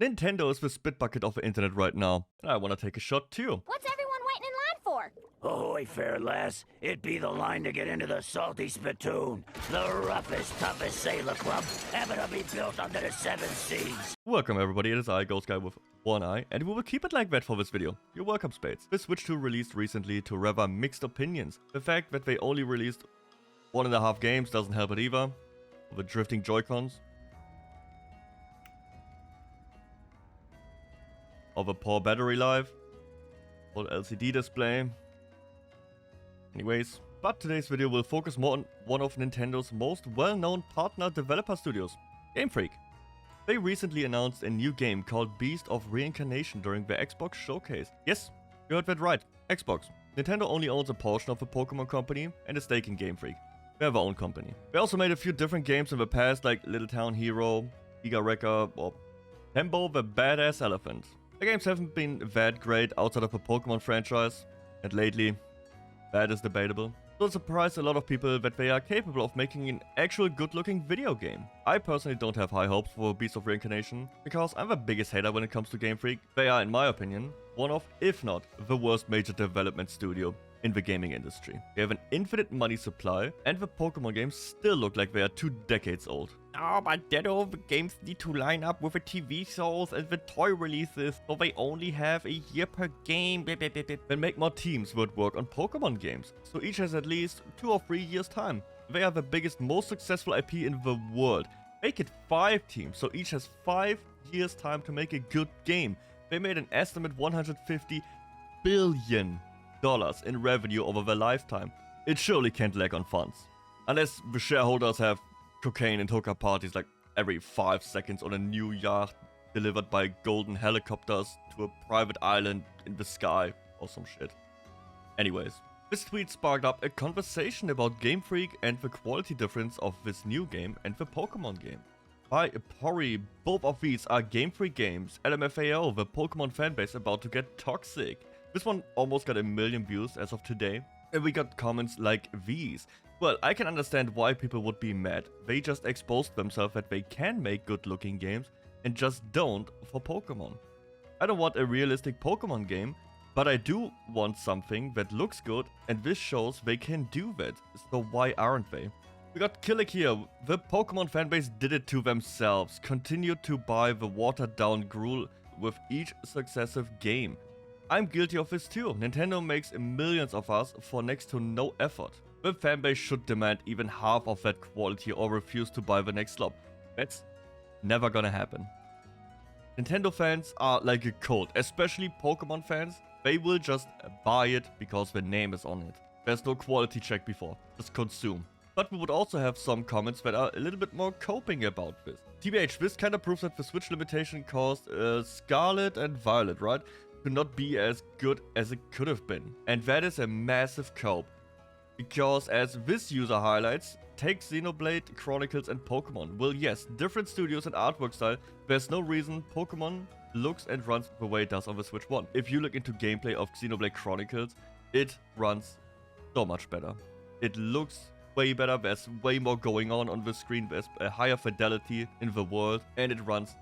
Nintendo is the spit bucket of the internet right now, and I wanna take a shot too. What's everyone waiting in line for? Ahoy, fair lass. It be the line to get into the salty spittoon. The roughest, toughest sailor club ever to be built under the 7 seas. Welcome everybody, it is I, Ghost Guy with one eye, and we will keep it like that for this video. You're welcome, Spades. The Switch 2 released recently to rather mixed opinions. The fact that they only released 1.5 games doesn't help it either. The drifting Joy-Cons. Of a poor battery life. Or LCD display. Anyways, but today's video will focus more on one of Nintendo's most well-known partner developer studios, Game Freak. They recently announced a new game called Beast of Reincarnation during the Xbox showcase. Yes, you heard that right, Xbox. Nintendo only owns a portion of the Pokémon company and a stake in Game Freak. They have their own company. They also made a few different games in the past like Little Town Hero, Giga Wrecker, or Tembo the Badass Elephant. The games haven't been that great outside of the Pokémon franchise, and lately, that is debatable. So it surprised a lot of people that they are capable of making an actual good-looking video game. I personally don't have high hopes for Beast of Reincarnation, because I'm the biggest hater when it comes to Game Freak. They are, in my opinion, one of, if not, the worst major development studio in the gaming industry. They have an infinite money supply, and the Pokémon games still look like they are 2 decades old. Oh, but Deddo, the games need to line up with the TV shows and the toy releases, so they only have a year per game. Then make more teams would work on Pokémon games, so each has at least 2 or 3 years time. They are the biggest, most successful IP in the world. Make it 5 teams, so each has 5 years time to make a good game. They made an estimate $150 billion in revenue over their lifetime. It surely can't lack on funds. Unless the shareholders have cocaine and hooker parties like every 5 seconds on a new yacht delivered by golden helicopters to a private island in the sky or some shit. Anyways, this tweet sparked up a conversation about Game Freak and the quality difference of this new game and the Pokémon game. By Pori, both of these are Game Freak games. LMFAO, the Pokémon fanbase about to get toxic. This one almost got 1 million views as of today. And we got comments like these. Well, I can understand why people would be mad. They just exposed themselves that they can make good looking games and just don't for Pokemon. I don't want a realistic Pokemon game, but I do want something that looks good, and this shows they can do that. So why aren't they? We got Killick here. The Pokemon fanbase did it to themselves. Continued to buy the watered down gruel with each successive game. I'm guilty of this too. Nintendo makes millions of us for next to no effort. The fanbase should demand even half of that quality or refuse to buy the next slop. That's never gonna happen. Nintendo fans are like a cult, especially Pokemon fans. They will just buy it because the name is on it. There's no quality check before, just consume. But we would also have some comments that are a little bit more coping about this. TBH, this kind of proves that the Switch limitation caused Scarlet and Violet, right? To not be as good as it could have been. And that is a massive cope. Because as this user highlights, take Xenoblade Chronicles and Pokemon. Well, yes, different studios and artwork style. There's no reason Pokemon looks and runs the way it does on the Switch 1. If you look into gameplay of Xenoblade Chronicles, it runs so much better. It looks way better, there's way more going on the screen, there's a higher fidelity in the world, and it runs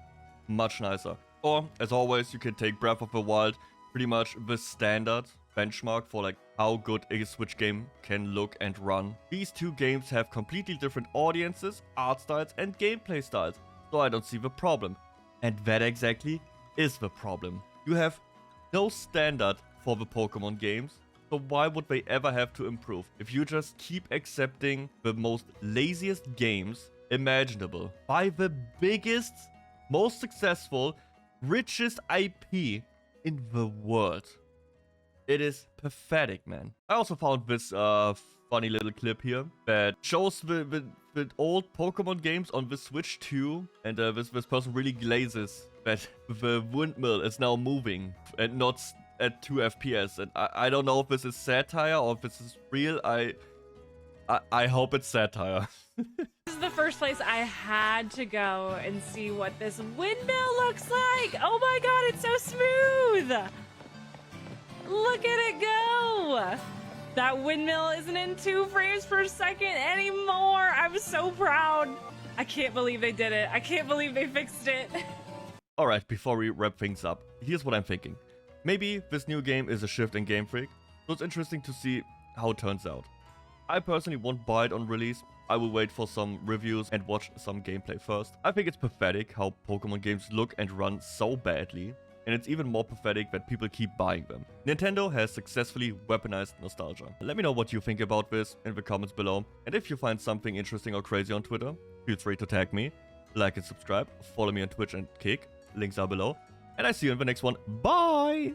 much nicer. Or, as always, you can take Breath of the Wild, pretty much the standard benchmark for like how good a Switch game can look and run. These 2 games have completely different audiences, art styles, and gameplay styles, so I don't see the problem. And that exactly is the problem. You have no standard for the Pokemon games, so why would they ever have to improve? If you just keep accepting the most laziest games imaginable by the biggest, most successful, richest IP in the world. It is pathetic, man. I also found this funny little clip here that shows the old Pokemon games on the Switch 2, and this person really glazes that the windmill is now moving and not at 2 FPS, and I don't know if this is satire or if this is real. I hope it's satire. This is the first place I had to go and see what this windmill looks like. Oh my god, it's so smooth. Look at it go. That windmill isn't in 2 frames per second anymore. I'm so proud. I can't believe they did it. I can't believe they fixed it. Alright, before we wrap things up, here's what I'm thinking. Maybe this new game is a shift in Game Freak, so it's interesting to see how it turns out. I personally won't buy it on release. I will wait for some reviews and watch some gameplay first. I think it's pathetic how Pokemon games look and run so badly, and it's even more pathetic that people keep buying them. Nintendo has successfully weaponized nostalgia. Let me know what you think about this in the comments below, and if you find something interesting or crazy on Twitter, feel free to tag me, like and subscribe, follow me on Twitch and Kick, links are below, and I see you in the next one. Bye!